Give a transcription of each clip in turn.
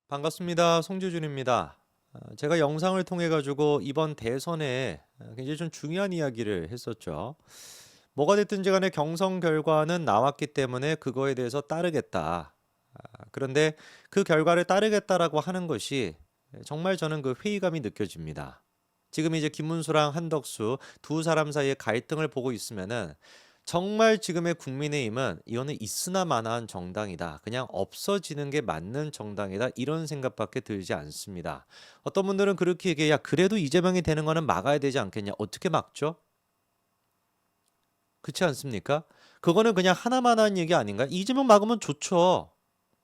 반갑습니다. 송재준입니다. 제가 영상을 통해 가지고 이번 대선에 굉장히 좀 중요한 이야기를 했었죠. 뭐가 됐든지 간에 경선 결과는 나왔기 때문에 그거에 대해서 따르겠다. 그런데 그 결과를 따르겠다라고 하는 것이 정말 저는 그 회의감이 느껴집니다. 지금 이제 김문수랑 한덕수 두 사람 사이의 갈등을 보고 있으면은 정말 지금의 국민의힘은 이거는 있으나 마나한 정당이다. 그냥 없어지는 게 맞는 정당이다. 이런 생각밖에 들지 않습니다. 어떤 분들은 그렇게 얘기해. 야, 그래도 이재명이 되는 거는 막아야 되지 않겠냐? 어떻게 막죠? 그렇지 않습니까? 그거는 그냥 하나만한 얘기 아닌가? 이재명 막으면 좋죠.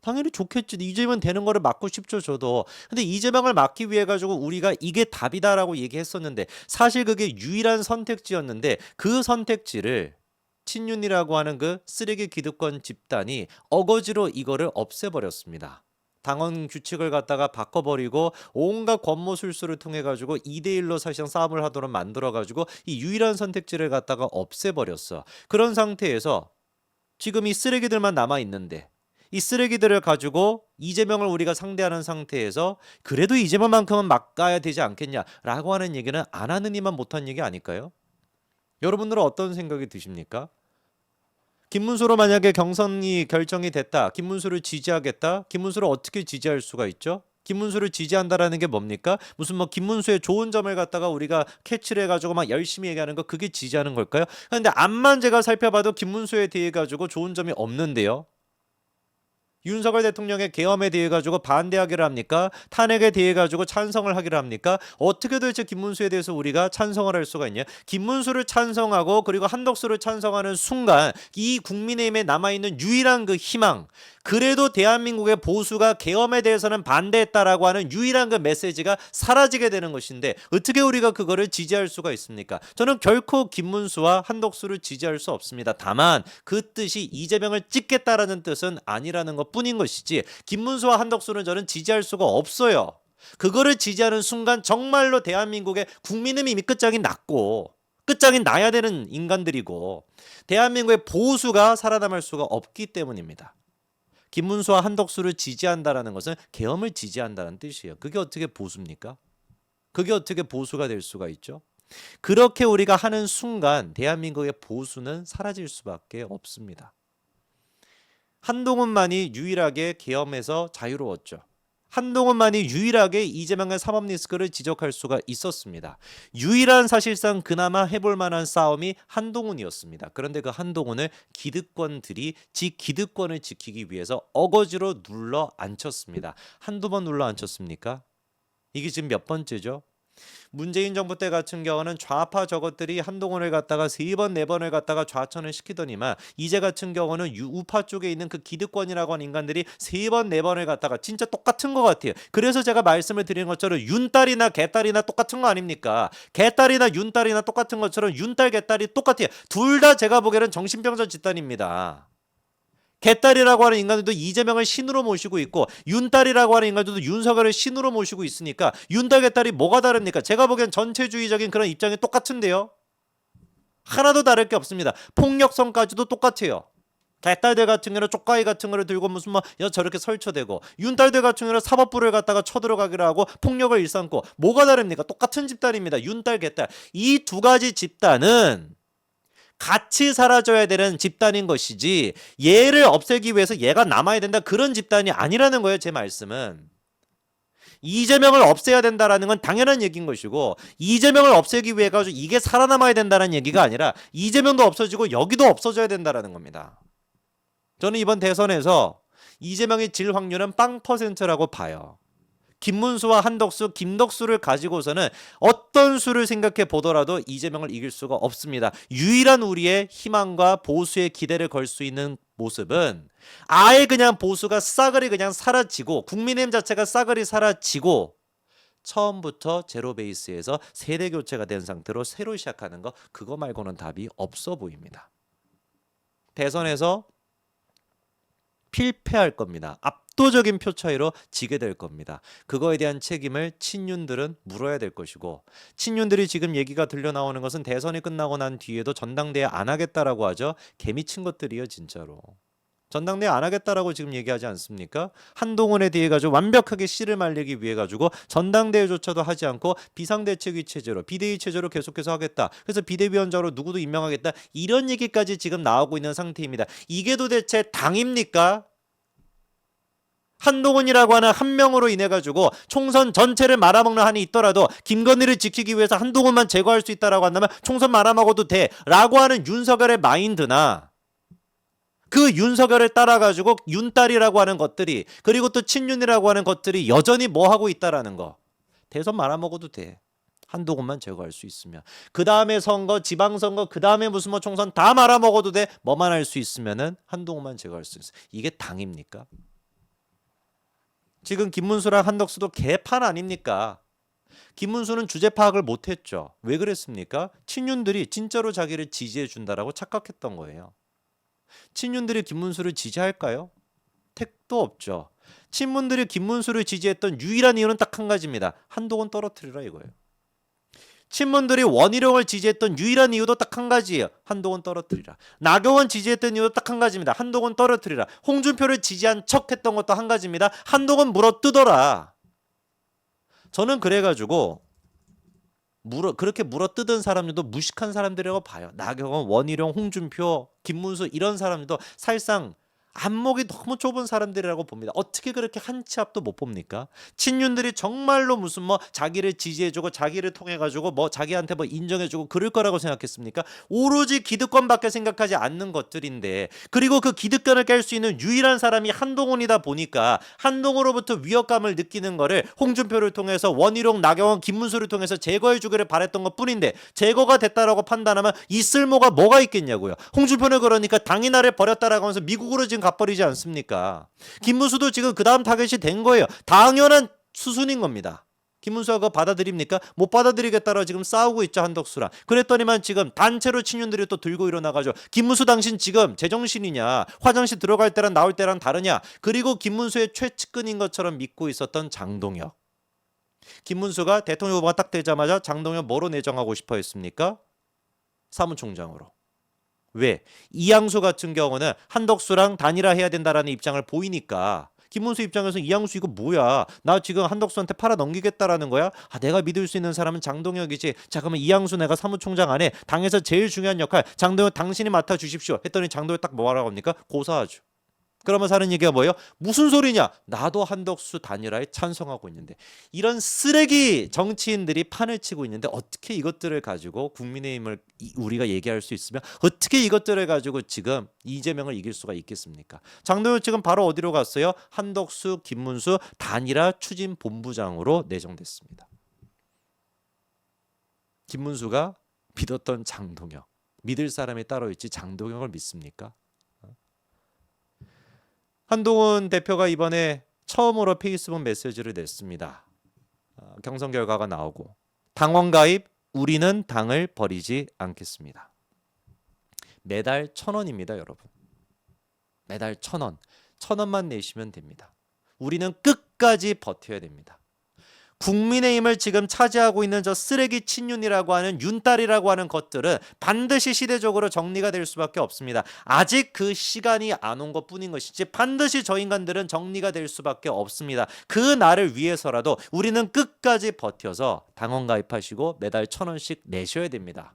당연히 좋겠지. 이재명 되는 거를 막고 싶죠, 저도. 근데 이재명을 막기 위해 가지고 우리가 이게 답이다라고 얘기했었는데 사실 그게 유일한 선택지였는데 그 선택지를 친윤이라고 하는 그 쓰레기 기득권 집단이 어거지로 이거를 없애버렸습니다. 당원 규칙을 갖다가 바꿔버리고 온갖 권모술수를 통해 가지고 2대1로 사실상 싸움을 하도록 만들어 가지고 이 유일한 선택지를 갖다가 없애버렸어. 그런 상태에서 지금 이 쓰레기들만 남아 있는데 이 쓰레기들을 가지고 이재명을 우리가 상대하는 상태에서 그래도 이재명만큼은 막아야 되지 않겠냐라고 하는 얘기는 안 하는 이만 못한 얘기 아닐까요? 여러분들은 어떤 생각이 드십니까? 김문수로 만약에 경선이 결정이 됐다. 김문수를 지지하겠다. 김문수를 어떻게 지지할 수가 있죠? 김문수를 지지한다라는 게 뭡니까? 무슨 뭐 김문수의 좋은 점을 갖다가 우리가 캐치를 해가지고 막 열심히 얘기하는 거 그게 지지하는 걸까요? 근데 앞만 제가 살펴봐도 김문수에 대해 가지고 좋은 점이 없는데요. 윤석열 대통령의 계엄에 대해 가지고 반대하기를 합니까? 탄핵에 대해 가지고 찬성을 하기를 합니까? 어떻게 도대체 김문수에 대해서 우리가 찬성을 할 수가 있냐? 김문수를 찬성하고 그리고 한덕수를 찬성하는 순간 이 국민의힘에 남아있는 유일한 그 희망, 그래도 대한민국의 보수가 계엄에 대해서는 반대했다라고 하는 유일한 그 메시지가 사라지게 되는 것인데 어떻게 우리가 그거를 지지할 수가 있습니까? 저는 결코 김문수와 한덕수를 지지할 수 없습니다. 다만 그 뜻이 이재명을 찍겠다라는 뜻은 아니라는 것뿐인 것이지 김문수와 한덕수는 저는 지지할 수가 없어요. 그거를 지지하는 순간 정말로 대한민국의 국민은 이미 끝장이 났고 끝장이 나야 되는 인간들이고 대한민국의 보수가 살아남을 수가 없기 때문입니다. 김문수와 한덕수를 지지한다라는 것은 계엄을 지지한다는 뜻이에요. 그게 어떻게 보수입니까? 그게 어떻게 보수가 될 수가 있죠? 그렇게 우리가 하는 순간 대한민국의 보수는 사라질 수밖에 없습니다. 한동훈만이 유일하게 계엄에서 자유로웠죠. 한동훈만이 유일하게 이재명의 사법 리스크를 지적할 수가 있었습니다. 유일한 사실상 그나마 해볼 만한 싸움이 한동훈이었습니다. 그런데 그 한동훈을 기득권들이 기득권을 지키기 위해서 어거지로 눌러 앉혔습니다. 한두 번 눌러 앉혔습니까? 이게 지금 몇 번째죠? 문재인 정부 때 같은 경우는 좌파 저것들이 한동훈을 갖다가 3번 4번을 갖다가 좌천을 시키더니만 이제 같은 경우는 우파 쪽에 있는 그 기득권이라고 하는 인간들이 3번 4번을 갖다가 진짜 똑같은 것 같아요. 그래서 제가 말씀을 드린 것처럼 윤딸이나 개딸이나 똑같은 거 아닙니까? 개딸이나 윤딸이나 똑같은 것처럼 윤딸 개딸이 똑같아요. 둘 다 제가 보기에는 정신병자 집단입니다. 개딸이라고 하는 인간들도 이재명을 신으로 모시고 있고 윤딸이라고 하는 인간들도 윤석열을 신으로 모시고 있으니까 윤딸 개딸이 뭐가 다릅니까? 제가 보기엔 전체주의적인 그런 입장이 똑같은데요. 하나도 다를 게 없습니다. 폭력성까지도 똑같아요. 개딸들 같은 경우는 쪽가위 같은 거를 들고 무슨 뭐 저렇게 설쳐대고 윤딸들 같은 경우는 사법부를 갖다가 쳐들어가기로 하고 폭력을 일삼고 뭐가 다릅니까? 똑같은 집단입니다. 윤딸 개딸 이 두 가지 집단은 같이 사라져야 되는 집단인 것이지 얘를 없애기 위해서 얘가 남아야 된다 그런 집단이 아니라는 거예요. 제 말씀은. 이재명을 없애야 된다라는 건 당연한 얘기인 것이고 이재명을 없애기 위해 가지고 이게 살아남아야 된다는 얘기가 아니라 이재명도 없어지고 여기도 없어져야 된다라는 겁니다. 저는 이번 대선에서 이재명이 질 확률은 0%라고 봐요. 김문수와 한덕수, 김덕수를 가지고서는 어떤 수를 생각해 보더라도 이재명을 이길 수가 없습니다. 유일한 우리의 희망과 보수의 기대를 걸 수 있는 모습은 아예 그냥 보수가 싸그리 그냥 사라지고 국민의힘 자체가 싸그리 사라지고 처음부터 제로 베이스에서 세대 교체가 된 상태로 새로 시작하는 거 그거 말고는 답이 없어 보입니다. 대선에서 필패할 겁니다. 압도적인 표 차이로 지게 될 겁니다. 그거에 대한 책임을 친윤들은 물어야 될 것이고 친윤들이 지금 얘기가 들려 나오는 것은 대선이 끝나고 난 뒤에도 전당대회 안 하겠다라고 하죠. 개미친 것들이요 진짜로. 전당대회 안 하겠다라고 지금 얘기하지 않습니까? 한동훈에 대해 가지고 완벽하게 씨를 말리기 위해 가지고 전당대회조차도 하지 않고 비상대책위 체제로 비대위 체제로 계속해서 하겠다. 그래서 비대위원장으로 누구도 임명하겠다. 이런 얘기까지 지금 나오고 있는 상태입니다. 이게 도대체 당입니까? 한동훈이라고 하는 한 명으로 인해 가지고 총선 전체를 말아먹는 한이 있더라도 김건희를 지키기 위해서 한동훈만 제거할 수 있다라고 한다면 총선 말아먹어도 돼라고 하는 윤석열의 마인드나 그 윤석열을 따라가지고 윤딸이라고 하는 것들이 그리고 또 친윤이라고 하는 것들이 여전히 뭐 하고 있다라는 거. 대선 말아먹어도 돼. 한동훈만 제거할 수 있으면. 그 다음에 선거, 지방선거, 그 다음에 무슨 뭐 총선 다 말아먹어도 돼. 뭐만 할 수 있으면은 한동훈만 제거할 수 있어. 이게 당입니까? 지금 김문수랑 한덕수도 개판 아닙니까? 김문수는 주제 파악을 못했죠. 왜 그랬습니까? 친윤들이 진짜로 자기를 지지해 준다라고 착각했던 거예요. 친윤들이 김문수를 지지할까요? 택도 없죠. 친문들이 김문수를 지지했던 유일한 이유는 딱 한 가지입니다. 한동훈 떨어뜨리라 이거예요. 친문들이 원희룡을 지지했던 유일한 이유도 딱 한 가지예요. 한동훈 떨어뜨리라. 나경원 지지했던 이유도 딱 한 가지입니다. 한동훈 떨어뜨리라. 홍준표를 지지한 척했던 것도 한 가지입니다. 한동훈 물어뜯어라. 저는 그래가지고 그렇게 물어뜯은 사람들도 무식한 사람들이라고 봐요. 나경원, 원희룡, 홍준표, 김문수 이런 사람들도 사실상 안목이 너무 좁은 사람들이라고 봅니다. 어떻게 그렇게 한 치 앞도 못 봅니까? 친윤들이 정말로 무슨 뭐 자기를 지지해주고 자기를 통해가지고 뭐 자기한테 뭐 인정해주고 그럴 거라고 생각했습니까? 오로지 기득권밖에 생각하지 않는 것들인데 그리고 그 기득권을 깰 수 있는 유일한 사람이 한동훈이다 보니까 한동훈으로부터 위협감을 느끼는 거를 홍준표를 통해서 원희룡, 나경원, 김문수를 통해서 제거해주기를 바랬던 것뿐인데 제거가 됐다라고 판단하면 이 쓸모가 뭐가 있겠냐고요. 홍준표는 그러니까 당이 나를 버렸다라고 하면서 미국으로 지금 가버리지 않습니까? 김문수도 지금 그 다음 타겟이 된 거예요. 당연한 수순인 겁니다. 김문수가 그거 받아들입니까? 못 받아들이겠다라고 지금 싸우고 있죠, 한덕수랑. 그랬더니만 지금 단체로 친윤들이 또 들고 일어나가지고 김문수 당신 지금 제정신이냐? 화장실 들어갈 때랑 나올 때랑 다르냐? 그리고 김문수의 최측근인 것처럼 믿고 있었던 장동혁. 김문수가 대통령 후보가 딱 되자마자 장동혁 뭐로 내정하고 싶어 했습니까? 사무총장으로. 왜? 이양수 같은 경우는 한덕수랑 단일화해야 된다라는 입장을 보이니까 김문수 입장에서 이양수 이거 뭐야? 나 지금 한덕수한테 팔아 넘기겠다라는 거야? 아, 내가 믿을 수 있는 사람은 장동혁이지. 자, 그러면 이양수 내가 사무총장 안에 당에서 제일 중요한 역할 장동혁 당신이 맡아주십시오. 했더니 장동혁 딱 뭐라고 합니까? 고사하죠. 그러면서 하는 얘기가 뭐예요? 무슨 소리냐? 나도 한덕수 단일화에 찬성하고 있는데 이런 쓰레기 정치인들이 판을 치고 있는데 어떻게 이것들을 가지고 국민의힘을 우리가 얘기할 수 있으면 어떻게 이것들을 가지고 지금 이재명을 이길 수가 있겠습니까? 장동혁 지금 바로 어디로 갔어요? 한덕수, 김문수 단일화 추진 본부장으로 내정됐습니다. 김문수가 믿었던 장동혁, 믿을 사람이 따로 있지 장동혁을 믿습니까? 한동훈 대표가 이번에 처음으로 페이스북 메시지를 냈습니다. 경선 결과가 나오고 당원 가입 우리는 당을 버리지 않겠습니다. 매달 1,000원입니다, 여러분. 매달 1,000원. 1,000원만 내시면 됩니다. 우리는 끝까지 버텨야 됩니다. 국민의힘을 지금 차지하고 있는 저 쓰레기 친윤이라고 하는 윤딸이라고 하는 것들은 반드시 시대적으로 정리가 될 수밖에 없습니다. 아직 그 시간이 안 온 것뿐인 것이지 반드시 저 인간들은 정리가 될 수밖에 없습니다. 그 날을 위해서라도 우리는 끝까지 버텨서 당원 가입하시고 매달 1,000원씩 내셔야 됩니다.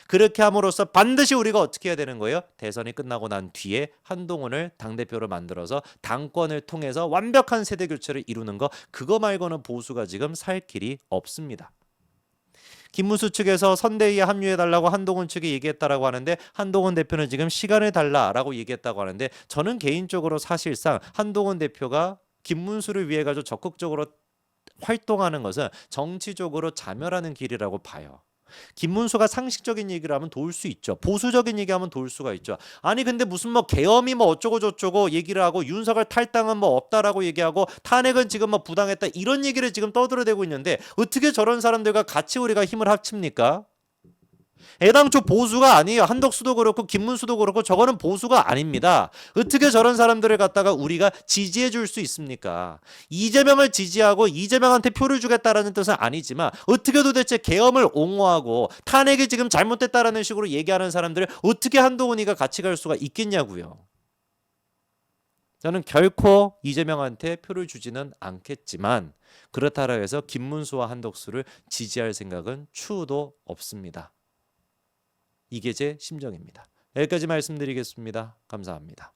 그렇게 함으로써 반드시 우리가 어떻게 해야 되는 거예요? 대선이 끝나고 난 뒤에 한동훈을 당대표로 만들어서 당권을 통해서 완벽한 세대 교체를 이루는 거, 그거 말고는 보수가 지금 살 길이 없습니다. 김문수 측에서 선대위에 합류해달라고 한동훈 측이 얘기했다라고 하는데 한동훈 대표는 지금 시간을 달라라고 얘기했다고 하는데 저는 개인적으로 사실상 한동훈 대표가 김문수를 위해 가지고 적극적으로 활동하는 것은 정치적으로 자멸하는 길이라고 봐요. 김문수가 상식적인 얘기를 하면 도울 수 있죠. 보수적인 얘기하면 도울 수가 있죠. 아니 근데 무슨 뭐 계엄이 뭐 어쩌고 저쩌고 얘기를 하고 윤석열 탈당은 뭐 없다라고 얘기하고 탄핵은 지금 뭐 부당했다 이런 얘기를 지금 떠들어대고 있는데 어떻게 저런 사람들과 같이 우리가 힘을 합칩니까? 애당초 보수가 아니에요. 한덕수도 그렇고 김문수도 그렇고 저거는 보수가 아닙니다. 어떻게 저런 사람들을 갖다가 우리가 지지해 줄 수 있습니까? 이재명을 지지하고 이재명한테 표를 주겠다라는 뜻은 아니지만 어떻게 도대체 계엄을 옹호하고 탄핵이 지금 잘못됐다라는 식으로 얘기하는 사람들을 어떻게 한동훈이가 같이 갈 수가 있겠냐고요. 저는 결코 이재명한테 표를 주지는 않겠지만 그렇다고 해서 김문수와 한덕수를 지지할 생각은 추후도 없습니다. 이게 제 심정입니다. 여기까지 말씀드리겠습니다. 감사합니다.